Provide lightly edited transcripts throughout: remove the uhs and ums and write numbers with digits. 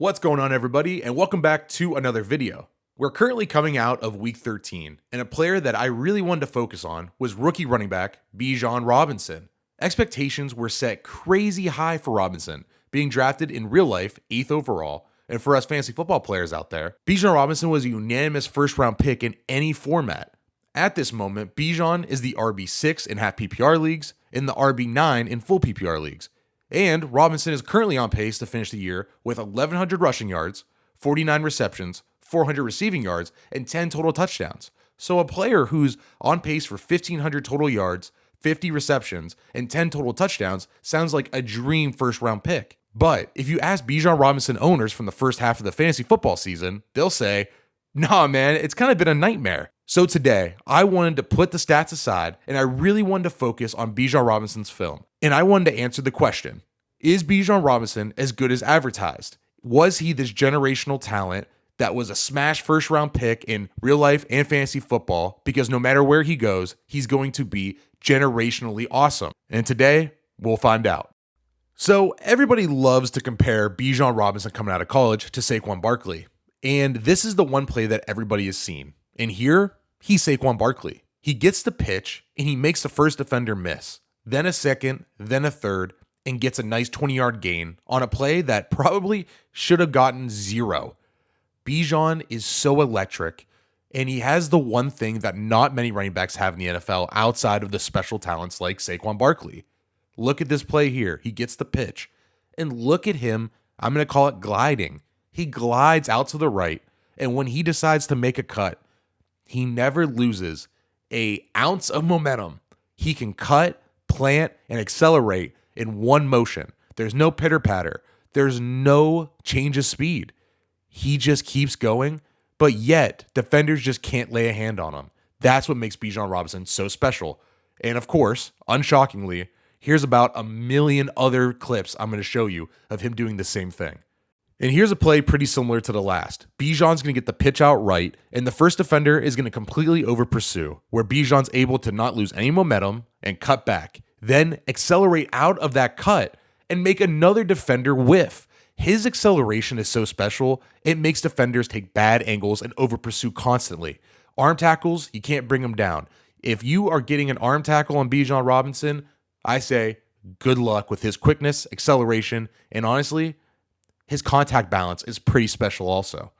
What's going on, everybody, and welcome back to another video. We're currently coming out of week 13, and a player that I really wanted to focus on was rookie running back Bijan Robinson. Expectations were set crazy high for Robinson, being drafted in real life 8th overall, and for us fantasy football players out there, Bijan Robinson was a unanimous first-round pick in any format. At this moment, Bijan is the RB6 in half PPR leagues and the RB9 in full PPR leagues. And Robinson is currently on pace to finish the year with 1,100 rushing yards, 49 receptions, 400 receiving yards, and 10 total touchdowns. So a player who's on pace for 1,500 total yards, 50 receptions, and 10 total touchdowns sounds like a dream first-round pick. But if you ask Bijan Robinson owners from the first half of the fantasy football season, they'll say, nah, man, it's kind of been a nightmare. So today, I wanted to put the stats aside, and I really wanted to focus on Bijan Robinson's film. And I wanted to answer the question, is Bijan Robinson as good as advertised? Was he this generational talent that was a smash first-round pick in real life and fantasy football? Because no matter where he goes, he's going to be generationally awesome. And today, we'll find out. So everybody loves to compare Bijan Robinson coming out of college to Saquon Barkley. And this is the one play that everybody has seen. And here, he's Saquon Barkley. He gets the pitch, and he makes the first defender miss. Then a second, then a third, and gets a nice 20-yard gain on a play that probably should have gotten 0. Bijan is so electric, and he has the one thing that not many running backs have in the NFL outside of the special talents like Saquon Barkley. Look at this play here. He gets the pitch, and look at him, I'm going to call it gliding. He glides out to the right, and when he decides to make a cut, he never loses an ounce of momentum. He can cut, plant, and accelerate in one motion. There's no pitter-patter. There's no change of speed. He just keeps going, but yet defenders just can't lay a hand on him. That's what makes Bijan Robinson so special. And of course, unshockingly, here's about a million other clips I'm going to show you of him doing the same thing. And here's a play pretty similar to the last. Bijan's going to get the pitch out right, and the first defender is going to completely over-pursue, where Bijan's able to not lose any momentum and cut back, then accelerate out of that cut and make another defender whiff. His acceleration is so special, it makes defenders take bad angles and over-pursue constantly. Arm tackles, you can't bring them down. If you are getting an arm tackle on Bijan Robinson, I say good luck with his quickness, acceleration, and honestly, his contact balance is pretty special also.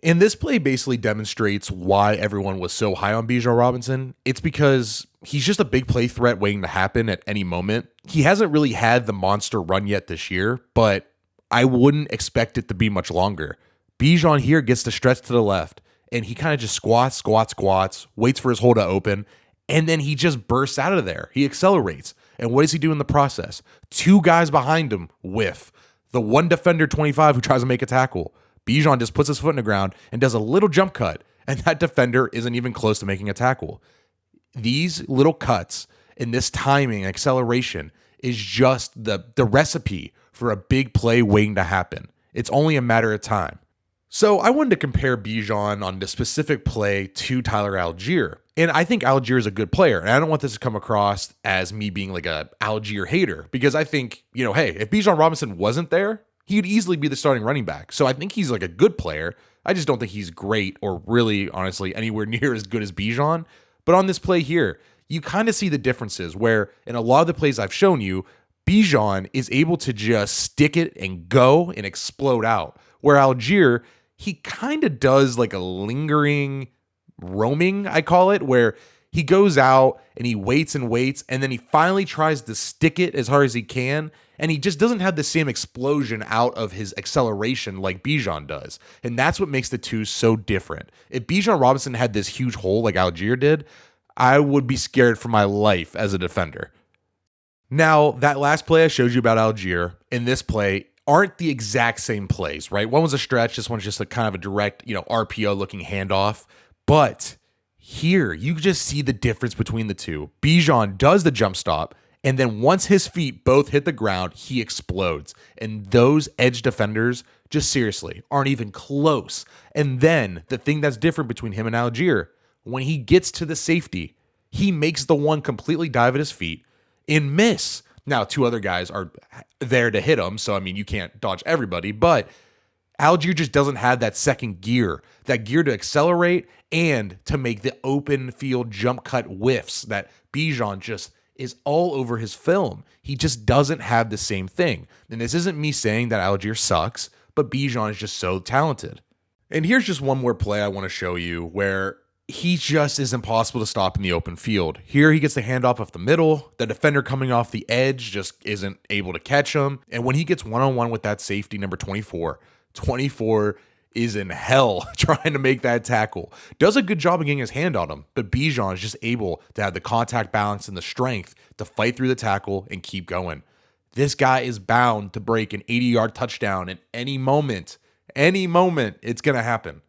And this play basically demonstrates why everyone was so high on Bijan Robinson. It's because he's just a big play threat waiting to happen at any moment. He hasn't really had the monster run yet this year, but I wouldn't expect it to be much longer. Bijan here gets to stretch to the left, and he kind of just squats, waits for his hole to open, and then he just bursts out of there. He accelerates. And what does he do in the process? 2 guys behind him whiff. The one defender, 25, who tries to make a tackle. Bijan just puts his foot in the ground and does a little jump cut, and that defender isn't even close to making a tackle. These little cuts and this timing and acceleration is just the recipe for a big play waiting to happen. It's only a matter of time. So I wanted to compare Bijan on this specific play to Tyler Allgeier. And I think Allgeier is a good player. And I don't want this to come across as me being like a Allgeier hater, because I think, hey, if Bijan Robinson wasn't there, he'd easily be the starting running back. So I think he's like a good player. I just don't think he's great or really, honestly, anywhere near as good as Bijan. But on this play here, you kind of see the differences where in a lot of the plays I've shown you, Bijan is able to just stick it and go and explode out. Where Allgeier, he kind of does like a lingering roaming, I call it, where he goes out and he waits, and then he finally tries to stick it as hard as he can, and he just doesn't have the same explosion out of his acceleration like Bijan does. And that's what makes the two so different. If Bijan Robinson had this huge hole like Allgeier did, I would be scared for my life as a defender. Now, that last play I showed you about Allgeier and this play aren't the exact same plays, right? One was a stretch, this one's just a kind of a direct, RPO looking handoff. But here, you just see the difference between the two. Bijan does the jump stop, and then once his feet both hit the ground, he explodes. And those edge defenders, just seriously, aren't even close. And then, the thing that's different between him and Allgeier, when he gets to the safety, he makes the one completely dive at his feet and miss. Now, 2 other guys are there to hit him, so, you can't dodge everybody, but Allgeier just doesn't have that second gear, that gear to accelerate and to make the open field jump cut whiffs that Bijan just is all over his film. He just doesn't have the same thing. And this isn't me saying that Allgeier sucks, but Bijan is just so talented. And here's just one more play I want to show you where he just is impossible to stop in the open field. Here he gets the handoff up the middle. The defender coming off the edge just isn't able to catch him. And when he gets one-on-one with that safety number 24, 24 is in hell trying to make that tackle. Does a good job of getting his hand on him, but Bijan is just able to have the contact balance and the strength to fight through the tackle and keep going. This guy is bound to break an 80-yard touchdown at any moment. Any moment, it's going to happen.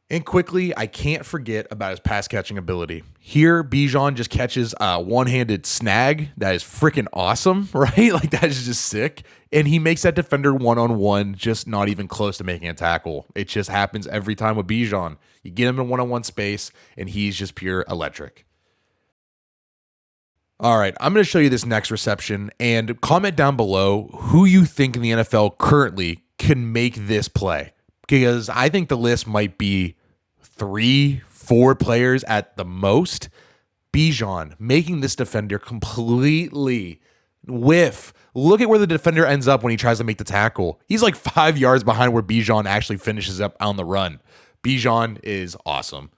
And quickly, I can't forget about his pass catching ability. Here, Bijan just catches a one-handed snag that is freaking awesome, right? Like, that is just sick. And he makes that defender one-on-one, just not even close to making a tackle. It just happens every time with Bijan. You get him in one-on-one space, and he's just pure electric. All right, I'm going to show you this next reception, and comment down below who you think in the NFL currently can make this play. Because I think the list might be 3-4 players at the most. Bijan making this defender completely whiff. Look at where the defender ends up when he tries to make the tackle. He's like 5 yards behind where Bijan actually finishes up on the run. Bijan is awesome.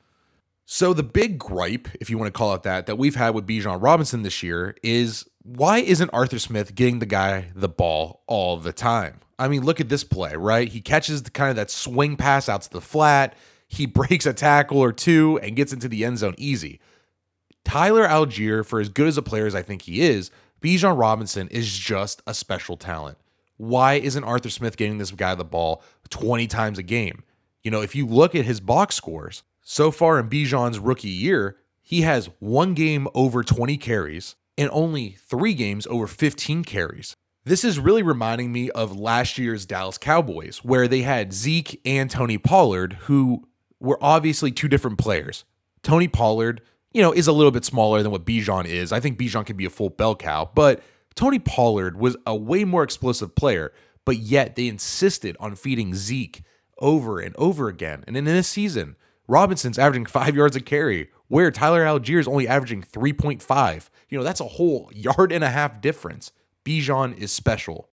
So the big gripe, if you want to call it that we've had with Bijan Robinson this year is why isn't Arthur Smith getting the guy the ball all the time? I mean, look at this play, right? He catches the kind of that swing pass out to the flat. He breaks a tackle or two and gets into the end zone easy. Tyler Allgeier, for as good as a player as I think he is, Bijan Robinson is just a special talent. Why isn't Arthur Smith getting this guy the ball 20 times a game? You know, if you look at his box scores, so far in Bijan's rookie year, he has 1 game over 20 carries and only 3 games over 15 carries. This is really reminding me of last year's Dallas Cowboys, where they had Zeke and Tony Pollard, who were obviously 2 different players. Tony Pollard, is a little bit smaller than what Bijan is. I think Bijan can be a full bell cow, but Tony Pollard was a way more explosive player, but yet they insisted on feeding Zeke over and over again. And in this season, Robinson's averaging 5 yards a carry, where Tyler Allgeier is only averaging 3.5. That's a whole 1.5 yard difference. Bijan is special.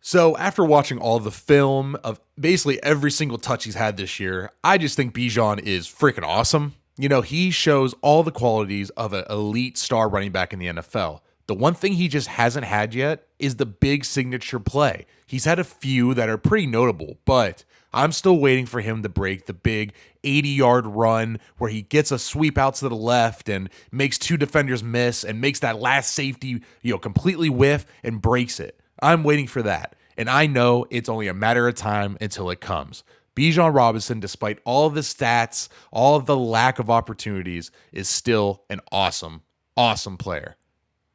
So after watching all the film of basically every single touch he's had this year, I just think Bijan is freaking awesome. He shows all the qualities of an elite star running back in the NFL. The one thing he just hasn't had yet is the big signature play. He's had a few that are pretty notable, but I'm still waiting for him to break the big 80-yard run where he gets a sweep out to the left and makes 2 defenders miss and makes that last safety, completely whiff and breaks it. I'm waiting for that, and I know it's only a matter of time until it comes. Bijan Robinson, despite all of the stats, all of the lack of opportunities, is still an awesome, awesome player.